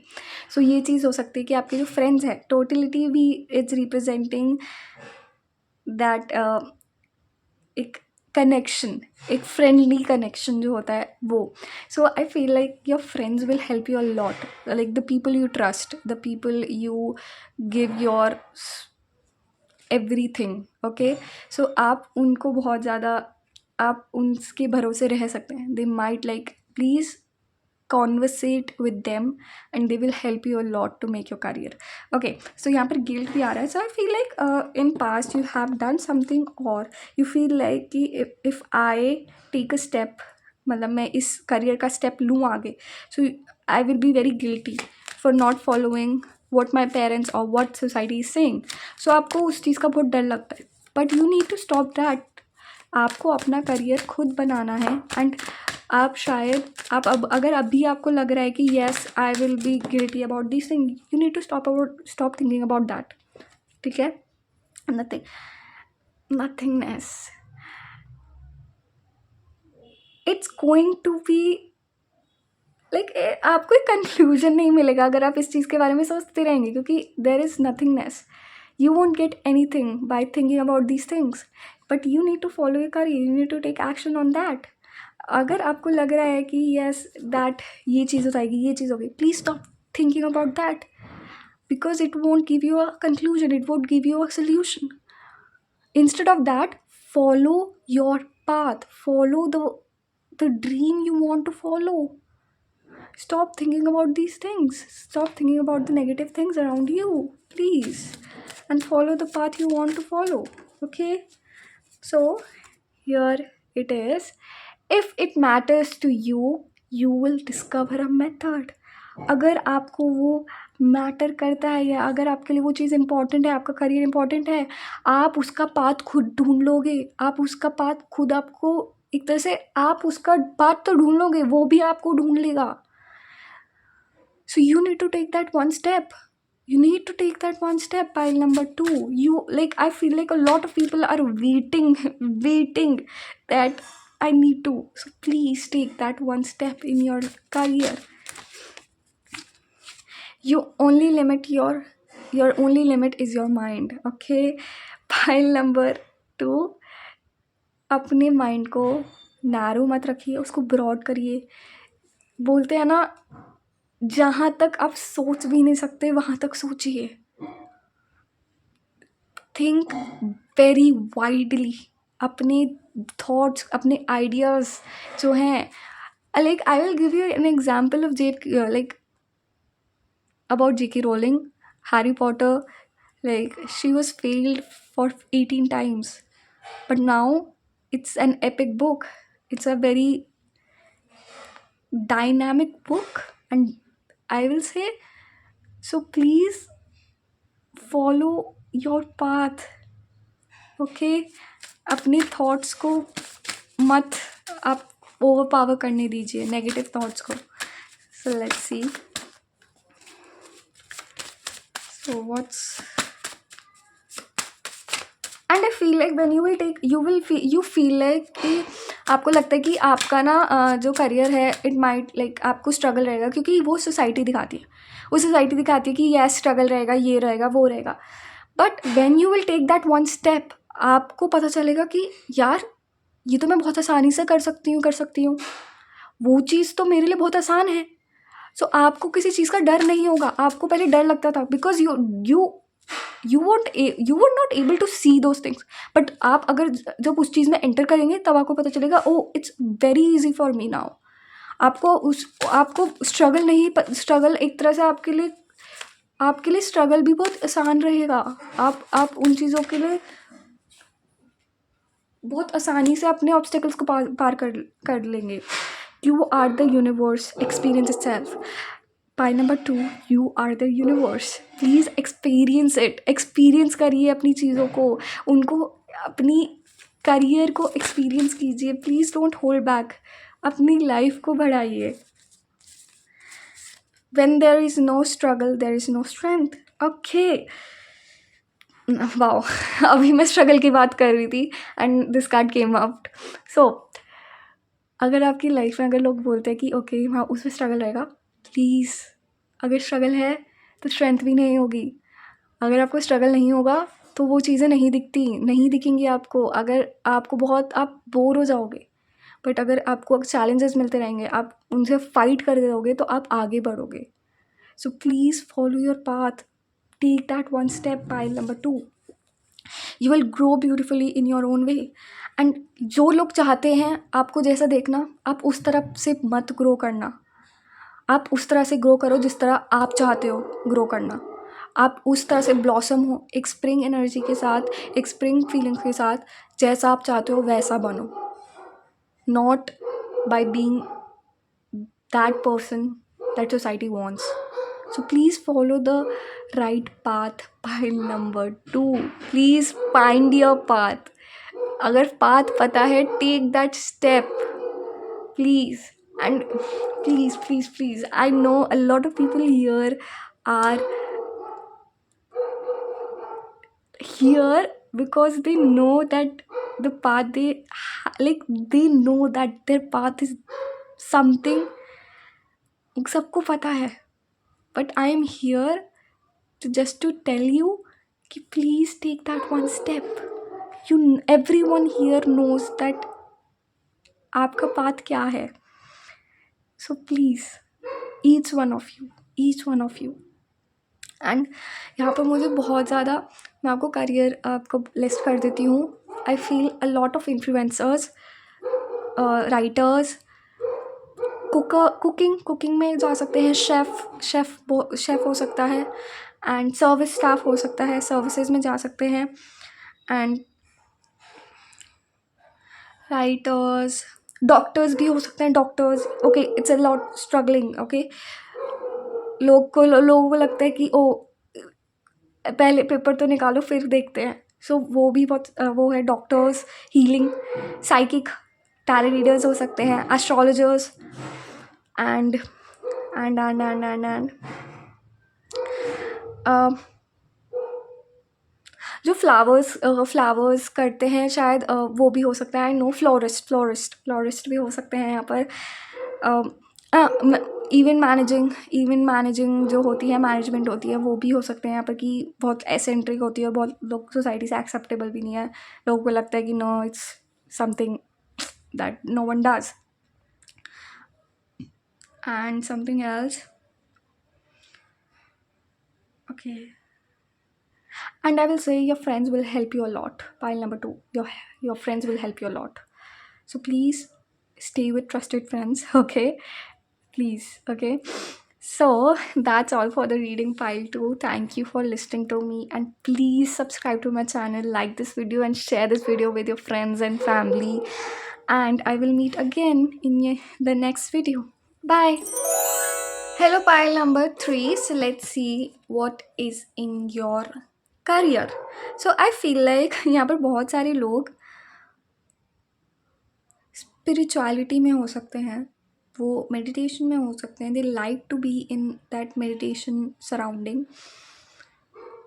सो ये चीज़ हो सकती है कि आपके जो फ्रेंड्स हैं, टोटलिटी भी इट्स रिप्रेजेंटिंग दैट एक कनेक्शन, एक फ्रेंडली कनेक्शन जो होता है वो. So I feel like your friends will help you a lot, like the people you trust, the people you give your everything. Okay, so आप उनको बहुत ज़्यादा, आप उनके भरोसे रह सकते हैं. They might like please conversate with them and they will help you a lot to make your career. Okay, so यहाँ पर guilt भी आ रहा है. So I feel like in past you have done something or you feel like कि if I take a step, मतलब मैं इस career का step लूँ आगे, so I will be very guilty for not following what my parents or what society is saying. So आपको उस चीज़ का बहुत डर लगता है, but you need to stop that. आपको अपना करियर खुद बनाना है. एंड आप शायद आप अब अगर अभी आपको लग रहा है कि yes I will be guilty about this thing, you need to stop thinking about that. ठीक है, nothingness, it's going to be like, आपको एक कंक्लूजन नहीं मिलेगा अगर आप इस चीज़ के बारे में सोचते रहेंगे, क्योंकि there is nothingness. You won't get anything by thinking about these things, but you need to follow your career, you need to take action on that. अगर आपको लग रहा है कि yes that ये चीज़ हो जाएगी, ये चीज़ होगी, please stop thinking about that because it won't give you a conclusion, it won't give you a solution. Instead of that, follow your path, follow the dream you want to follow. Stop thinking about these things, stop thinking about the negative things around you, please, and follow the path you want to follow. Okay, so here it is. If it matters to you, you will discover a method. अगर आपको वो matter करता है या अगर आपके लिए वो चीज़ इंपॉर्टेंट है, आपका करियर इंपॉर्टेंट है, आप उसका पाथ खुद ढूंढ लोगे. आप उसका पाथ खुद, आपको एक तरह से आप उसका पाथ तो ढूंढ लोगे, वो भी आपको ढूंढ लेगा. So you need to take that one step. You need to take that one step. Pile number 2. You like, I feel like a lot of people are waiting that I need to. So please take that one step in your career. Your only limit is your mind. Okay. Pile number 2. अपने mind को narrow मत रखिए, उसको broad करिए. बोलते हैं ना, जहाँ तक आप सोच भी नहीं सकते वहाँ तक सोचिए. Think very widely. अपने थॉट्स, अपने आइडियाज़ जो हैं, like I will give you an example of like about J.K. Rowling, Harry Potter. Like she was failed for 18 times, but now it's an epic book. It's a very dynamic book, and I will say, so please follow your path. Okay, अपने thoughts को मत आप over power करने दीजिए, negative thoughts को. सो let's C. So what's, and I feel like when you feel like कि आपको लगता है कि आपका ना जो करियर है, इट माइट लाइक आपको स्ट्रगल रहेगा, क्योंकि वो सोसाइटी दिखाती है. वो सोसाइटी दिखाती है कि यह स्ट्रगल रहेगा, ये रहेगा, वो रहेगा. But when you will take that one step, आपको पता चलेगा कि यार ये तो मैं बहुत आसानी से कर सकती हूँ. वो चीज़ तो मेरे लिए बहुत आसान है. सो आपको किसी चीज़ का डर नहीं होगा. आपको पहले डर लगता था because you were not able to see those things. But आप अगर जब उस चीज़ में एंटर करेंगे तब आपको पता चलेगा, oh it's very easy for me now. आपको स्ट्रगल एक तरह से आपके लिए स्ट्रगल भी बहुत आसान रहेगा. आप उन चीज़ों के लिए बहुत आसानी से अपने ऑब्स्टिकल्स को पार कर लेंगे. You are the universe. Experience itself. Pile number 2, you are the universe. Please experience it. Experience करिए अपनी चीज़ों को, उनको, अपनी करियर को एक्सपीरियंस कीजिए. Please don't hold back. अपनी लाइफ को बढ़ाइए. When there is no struggle, there is no strength. Okay. Wow. अभी मैं स्ट्रगल की बात कर रही थी and this card came out. So अगर आपकी लाइफ में अगर लोग बोलते हैं कि ओके हाँ उसमें स्ट्रगल रहेगा, प्लीज़, अगर स्ट्रगल है तो स्ट्रेंथ भी नहीं होगी. अगर आपको स्ट्रगल नहीं होगा तो वो चीज़ें नहीं दिखेंगी आपको. अगर आपको बहुत, आप बोर हो जाओगे. बट अगर आपको चैलेंजेस मिलते रहेंगे, आप उनसे फाइट करते रहोगे, तो आप आगे बढ़ोगे. So please follow your path. Take that one step. Pile number 2, you will grow beautifully in your own way. And जो लोग चाहते हैं आपको जैसा देखना, आप उस तरफ से मत ग्रो करना. आप उस तरह से ग्रो करो जिस तरह आप चाहते हो ग्रो करना. आप उस तरह से ब्लॉसम हो, एक स्प्रिंग एनर्जी के साथ, एक स्प्रिंग फीलिंग्स के साथ. जैसा आप चाहते हो वैसा बनो. Not by being that person that society wants. So please follow the right path. Pile number 2. Please find your path. अगर path पता है, take that step. Please. And please. I know a lot of people here are here because they know that the path they know that their path is something. सबको पता है. But I am here just to tell you कि please take that one step. Everyone here knows that आपका path क्या है. So please, each one of you. And यहाँ पर मुझे बहुत ज़्यादा, मैं आपको करियर आपको लिस्ट कर देती हूँ. I feel a lot of influencers, writers, cooking में जा सकते हैं. शेफ़ हो सकता है. एंड सर्विस स्टाफ हो सकता है, सर्विसेज में जा सकते हैं. एंड राइटर्स, डॉक्टर्स भी हो सकते हैं. Doctors, okay, it's a lot struggling. Okay, लोगों को लगता है कि ओ पहले पेपर तो निकालो फिर देखते हैं. सो वो भी बहुत वो है. Doctors, healing, psychic, tarot readers हो सकते हैं, एस्ट्रोलॉजर्स. एंड जो फ्लावर्स करते हैं शायद वो भी हो सकता है. नो, फ्लोरिस्ट भी हो सकते हैं यहाँ पर. इवन मैनेजिंग जो होती है, मैनेजमेंट होती है, वो भी हो सकते हैं यहाँ पर. कि बहुत एसेंट्रिक होती है, बहुत लोग सोसाइटी से एक्सेप्टेबल भी नहीं है. लोगों को लगता है कि no, it's something that no one does. And something else. Okay. And I will say your friends will help you a lot. Pile number 2. Your friends will help you a lot. So please stay with trusted friends. Okay. Please. Okay. So that's all for the reading pile 2. Thank you for listening to me. And please subscribe to my channel, like this video, and share this video with your friends and family. And I will meet again in the next video. Bye. Hello, pile number 3. So let's see what is in your career. So I feel like यहाँ पर बहुत सारे लोग spirituality में हो सकते हैं, वो मेडिटेशन में हो सकते हैं. They like to be in that meditation surrounding.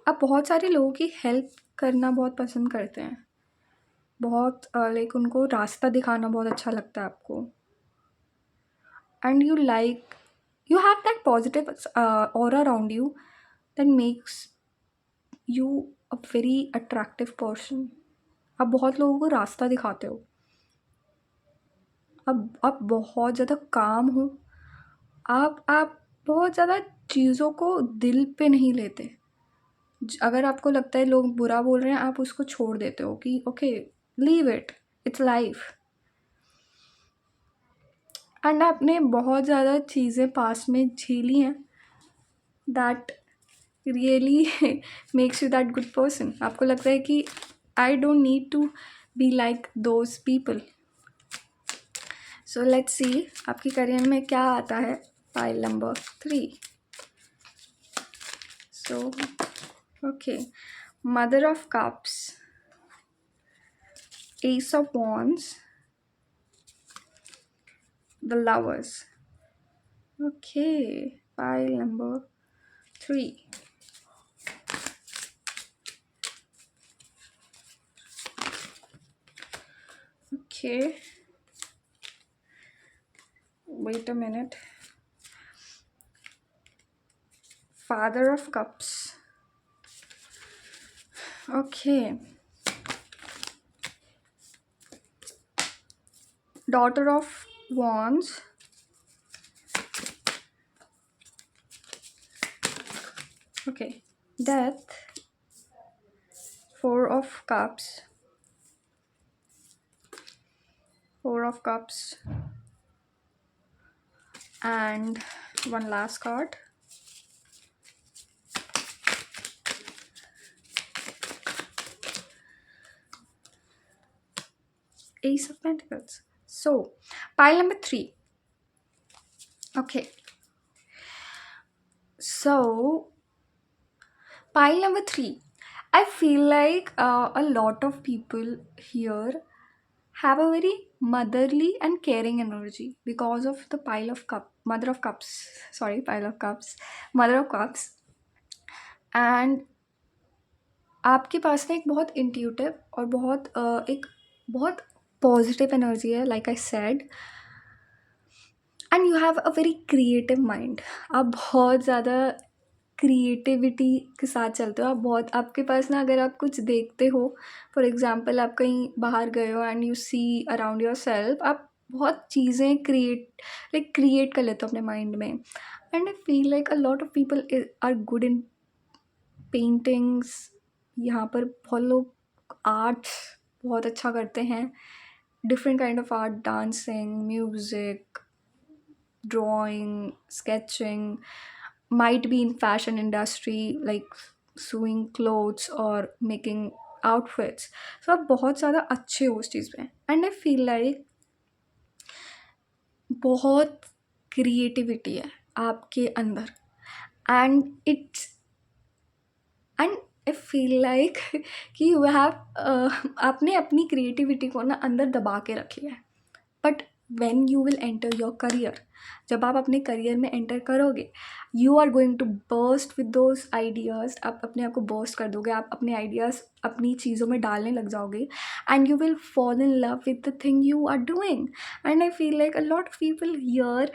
आप बहुत सारे लोगों की हेल्प करना बहुत पसंद करते हैं. बहुत लाइक उनको रास्ता दिखाना बहुत अच्छा लगता है आपको. And you have that positive aura around you that makes you a very attractive person. आप बहुत लोगों को रास्ता दिखाते हो. आप बहुत ज़्यादा काम हो. आप बहुत ज़्यादा चीज़ों को दिल पे नहीं लेते. अगर आपको लगता है लोग बुरा बोल रहे हैं, आप उसको छोड़ देते हो कि okay, leave it, it's life. And आपने बहुत ज़्यादा चीज़ें पास में झेली हैं that really makes you that good person. आपको लगता है कि I don't need to be like those people. So let's see आपके करियर में क्या आता है. Pile number 3. So okay, mother of cups, ace of wands, the lovers. Okay, pile number 3. Okay, wait a minute. Father of cups. Okay, daughter of wands, okay, death, four of cups, and one last card. Ace of Pentacles. So pile number 3. Okay, so pile number 3, I feel like a lot of people here have a very motherly and caring energy because of the mother of cups, sorry, pile of cups, mother of cups. And आपके पास में एक बहुत intuitive और एक बहुत positive energy है, like I said. And you have a very creative mind. आप बहुत ज़्यादा क्रिएटिविटी के साथ चलते हो. आपके पास ना, अगर आप कुछ देखते हो, फॉर एग्जांपल आप कहीं बाहर गए हो and you see around yourself, आप बहुत चीज़ें क्रिएट कर लेते हो अपने माइंड में. And I feel like a lot of people are good in paintings. यहाँ पर बहुत लोग आर्ट्स बहुत अच्छा करते हैं, different kind of art, dancing, music, drawing, sketching, might be in fashion industry like sewing clothes or making outfits. So आप बहुत ज़्यादा अच्छे हो उस चीज़ में. एंड आई फील लाइक बहुत क्रिएटिविटी है आपके अंदर. एंड आई फील लाइक कि यू हैव आपने अपनी क्रिएटिविटी को ना अंदर दबा के रखी है. But when you will enter your career, जब आप अपने करियर में एंटर करोगे, you are going to burst with those ideas. आप अपने आप को burst कर दोगे, आप अपने ideas अपनी चीज़ों में डालने लग जाओगे, and you will fall in love with the thing you are doing. And I feel like a lot of people here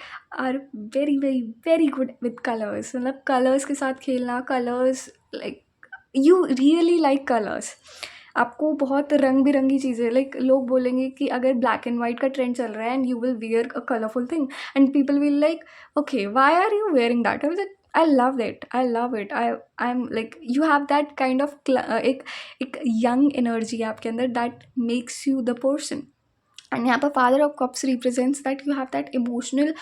are very very very good with colors. मतलब colors के साथ खेलना, colors, like you really like colors. आपको बहुत रंग बिरंगी चीज़ें, like लोग बोलेंगे कि अगर ब्लैक एंड वाइट का ट्रेंड चल रहा है and you will wear a colourful thing and people will like, okay, why are you wearing that. I love it, I am like, you have that kind of एक young energy आपके अंदर that makes you the person. And यहाँ पर father of cups represents that you have that emotional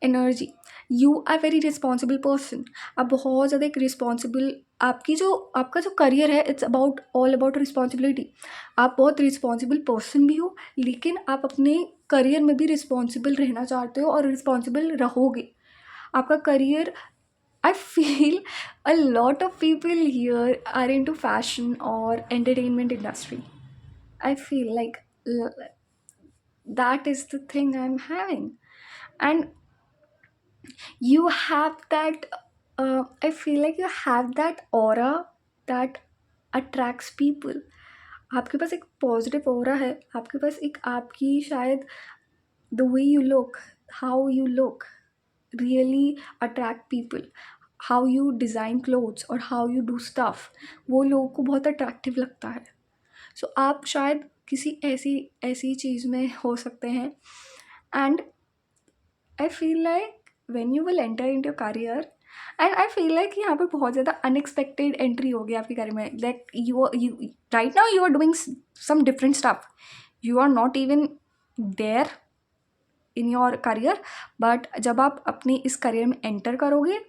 energy. You are very responsible person. आप बहुत ज़्यादा एक responsible, आपका जो करियर है, इट्स ऑल अबाउट रिस्पॉन्सिबिलिटी. आप बहुत रिस्पॉन्सिबल पर्सन भी हो, लेकिन आप अपने करियर में भी रिस्पॉन्सिबल रहना चाहते हो और रिस्पॉन्सिबल रहोगे. आपका career, I feel a lot of people here are into fashion और entertainment industry. I feel like that is the thing I'm having. And you have that I feel like you have that aura that attracts people. आपके पास एक positive aura है. आपके पास एक आपकी शायद the way you look, how you look really attract people. how you design clothes और how you do stuff, वो लोगों को बहुत अट्रैक्टिव लगता है. सो आप शायद किसी ऐसी चीज़ में हो सकते हैं. And I feel like when you will enter into your career, and I feel like यहाँ पर बहुत ज़्यादा अनएक्सपेक्टेड एंट्री होगी आपके करियर में. Like you right now you are doing some different stuff. You are not even there in your career, but जब आप अपनी इस करियर में एंटर करोगे,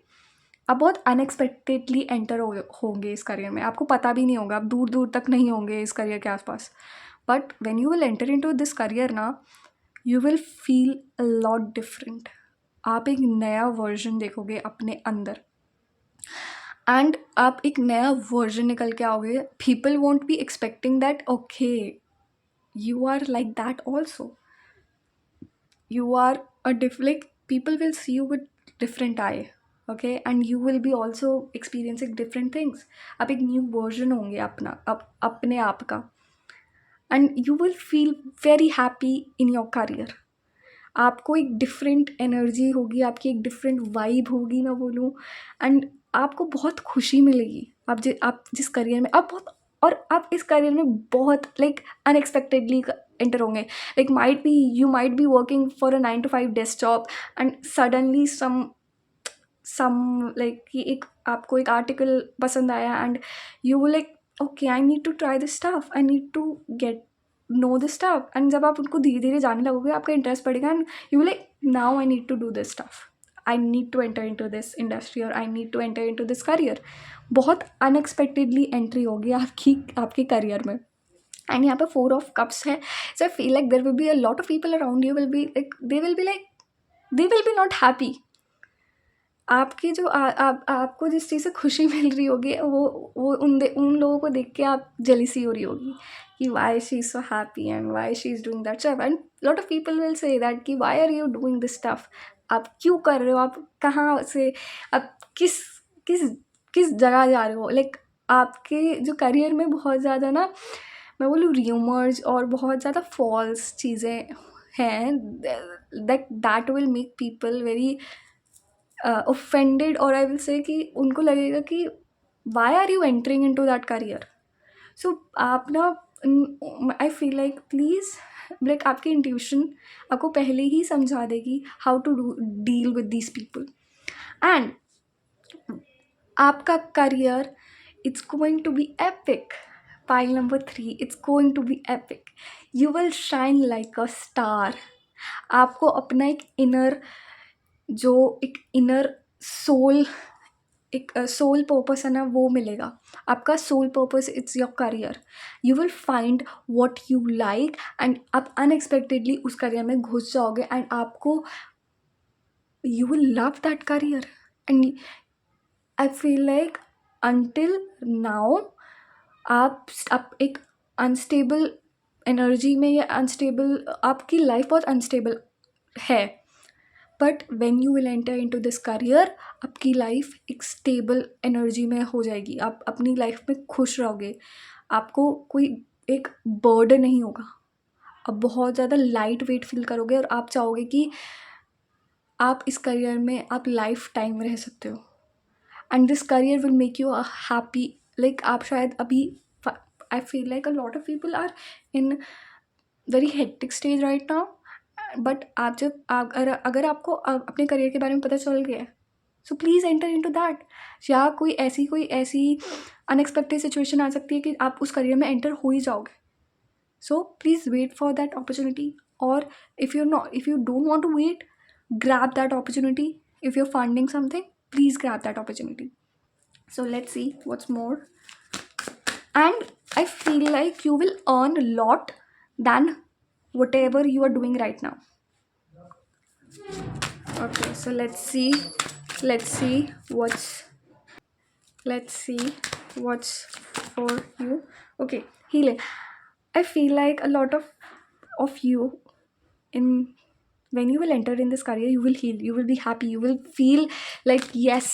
आप बहुत अनएक्सपेक्टेडली एंटर होंगे इस करियर में. आपको पता भी नहीं होगा, आप दूर दूर तक नहीं होंगे इस करियर के आसपास, But when you will enter into this career ना, you will feel a lot different. आप एक नया वर्जन देखोगे अपने अंदर, एंड आप एक नया वर्जन निकल के आओगे. People won't be expecting that okay you are like that also. You are like people will see you with different eye. Okay, and you will be also experiencing different things. आप एक new version होंगे अपने आप का, and you will feel very happy in your career. आपको एक different energy होगी, आपकी एक डिफरेंट वाइब होगी मैं बोलूँ, एंड आपको बहुत खुशी मिलेगी. आप जिस करियर में आप बहुत, और आप इस करियर में बहुत लाइक अनएक्सपेक्टेडली एंटर होंगे. Like you might be working for a 9 to 5 desk job, and suddenly some like कि एक आपको एक आर्टिकल पसंद आया, and you will like okay I need to try this stuff, I need to get know this stuff. And जब आप उनको धीरे धीरे जानने लगोगे, आपका इंटरेस्ट बढ़ेगा, and you will like now I need to do this stuff, I need to enter into this industry, और I need to enter into this career. बहुत अनएक्सपेक्टेडली एंट्री होगी आपके करियर में. एंड यहाँ पे 4 of Cups है. So I feel like there will be a lot of people around you, will be like they will be not happy. आपकी जो आपको जिस चीज़ से खुशी मिल रही होगी, वो उन लोगों को देख के आप जेलिसी हो रही होगी कि why she is so happy and why she is doing that stuff. And lot of people will say that कि why are you doing this stuff. आप क्यों कर रहे हो, आप कहाँ से, आप किस किस किस जगह जा रहे हो. लाइक आपके जो करियर में बहुत ज़्यादा ना, मैं बोलूँ र्यूमर्स और बहुत ज़्यादा फॉल्स चीज़ें हैं, that will make people very offended, और आई विल से कि उनको लगेगा कि why are you entering in to that career. So आप ना, I feel like please, like आपकी इंट्यूशन आपको पहले ही समझा देगी how to deal with these people. And आपका career, it's going to be epic. Pile number 3, it's going to be epic. You will shine like a star. आपको अपना एक इनर सोल, एक सोल पर्पस है ना, वो मिलेगा. आपका soul purpose it's your career. You will find what you like, and आप अनएक्सपेक्टेडली उस करियर में घुस जाओगे, एंड आपको you will love that career. And I feel like until now आप एक अनस्टेबल एनर्जी में, या अनस्टेबल, आपकी लाइफ बहुत अनस्टेबल है. But when you will enter into this career, आपकी लाइफ एक स्टेबल एनर्जी में हो जाएगी. आप अपनी लाइफ में खुश रहोगे, आपको कोई एक बर्डन नहीं होगा. आप बहुत ज़्यादा लाइट वेट फील करोगे, और आप चाहोगे कि आप इस करियर में आप लाइफ टाइम रह सकते हो. And this career will make you a happy. Like आप शायद अभी, I feel like a lot of people are in very hectic stage right now. But आप जब अगर आपको अपने करियर के बारे में पता चल गया है, so please enter into that. या कोई ऐसी अनएक्सपेक्टेड सिचुएशन आ सकती है कि आप उस करियर में एंटर हो ही जाओगे. So please wait for that opportunity. और if you don't want to wait, grab that opportunity. If you're funding something, please grab that opportunity. So let's see what's more. And I feel like you will earn a lot than whatever you are doing right now. Okay, so let's see what's for you. Okay, healing. I feel like a lot of you, in when you will enter in this career, you will heal, you will be happy, you will feel like yes,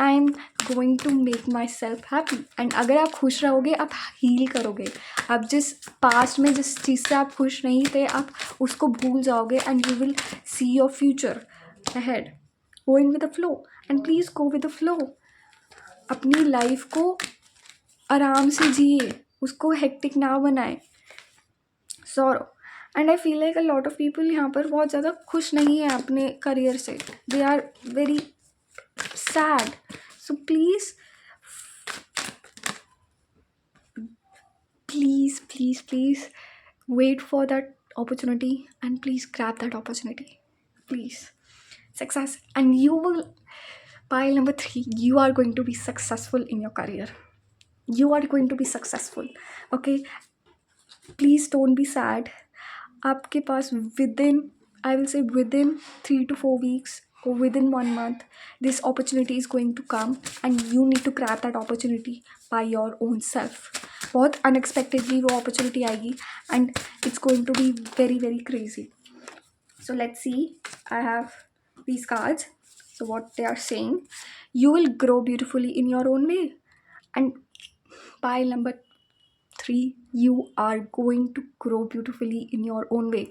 I'm going to make myself happy. And अगर आप खुश रहोगे, आप heal करोगे. आप जिस past में जिस चीज़ से आप खुश नहीं थे, आप उसको भूल जाओगे, and you will see your future ahead. Going with the flow, and please go with the flow. अपनी लाइफ को आराम से जिए, उसको हेक्टिक ना बनाए. Sorrow. And I feel like a lot of people यहाँ पर बहुत ज़्यादा खुश नहीं है अपने करियर से. They are very sad. So please wait for that opportunity, and please grab that opportunity. Please. Success. And you will, pile number 3, you are going to be successful in your career. You are going to be successful. Okay. Please don't be sad. आपके पास within, I will say within 3 to 4 weeks or within 1 month, this opportunity is going to come and you need to grab that opportunity by your own self. बहुत unexpectedly वो opportunity आएगी and it's going to be very very crazy. So let's see. I have these cards. So what they are saying, you will grow beautifully in your own way. And pile number 3, you are going to grow beautifully in your own way.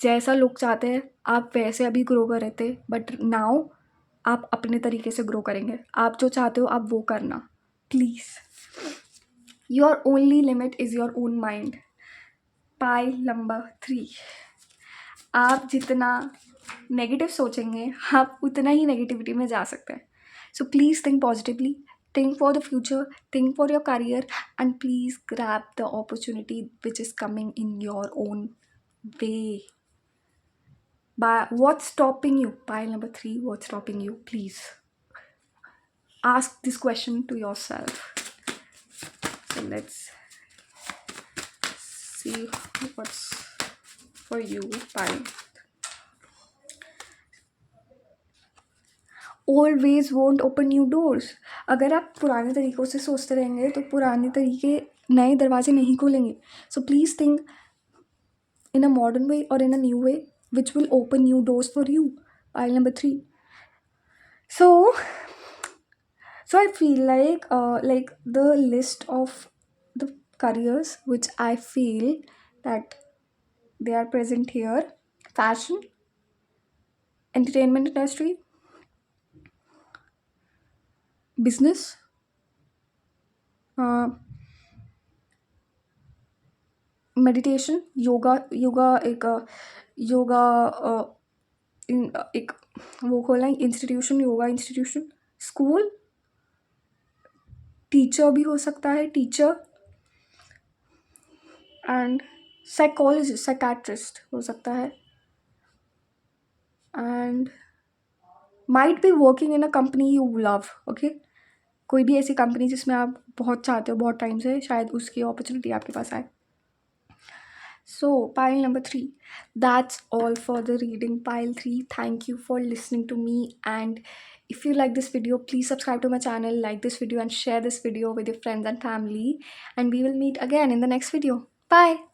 जैसा लोग चाहते हैं आप वैसे अभी grow कर रहे थे, बट नाउ आप अपने तरीके से ग्रो करेंगे. आप जो चाहते हो आप वो करना please. Your only limit is your own mind. Pile number 3, आप जितना नेगेटिव सोचेंगे आप उतना ही नेगेटिविटी में जा सकते हैं. So please think positively, think for the future, think for your career, and please grab the opportunity which is coming in your own way. What's stopping you? Pile number 3, what's stopping you? Please ask this question to yourself. So let's see what's for you. Pile. Old ways won't open new doors. अगर आप पुराने तरीक़ों से सोचते रहेंगे तो पुराने तरीके नए दरवाजे नहीं खोलेंगे. So please think in a modern way or in a new way which will open new doors for you. Pile number 3. So I feel like the list of the careers which I feel that they are present here: fashion, entertainment industry, business, meditation, yoga एक वो खोला है institution, yoga institution, school, teacher भी हो सकता है, teacher, and psychologist, psychiatrist हो सकता है, and might be working in a company you love. Okay, कोई भी ऐसी कंपनी जिसमें आप बहुत चाहते हो बहुत टाइम से, शायद उसकी अपॉर्चुनिटी आपके पास आए. So pile number 3, that's all for the reading. Pile 3, thank you for listening to me, and if you like this video, please subscribe to my channel, like this video, and share this video with your friends and family, and we will meet again in the next video. Bye.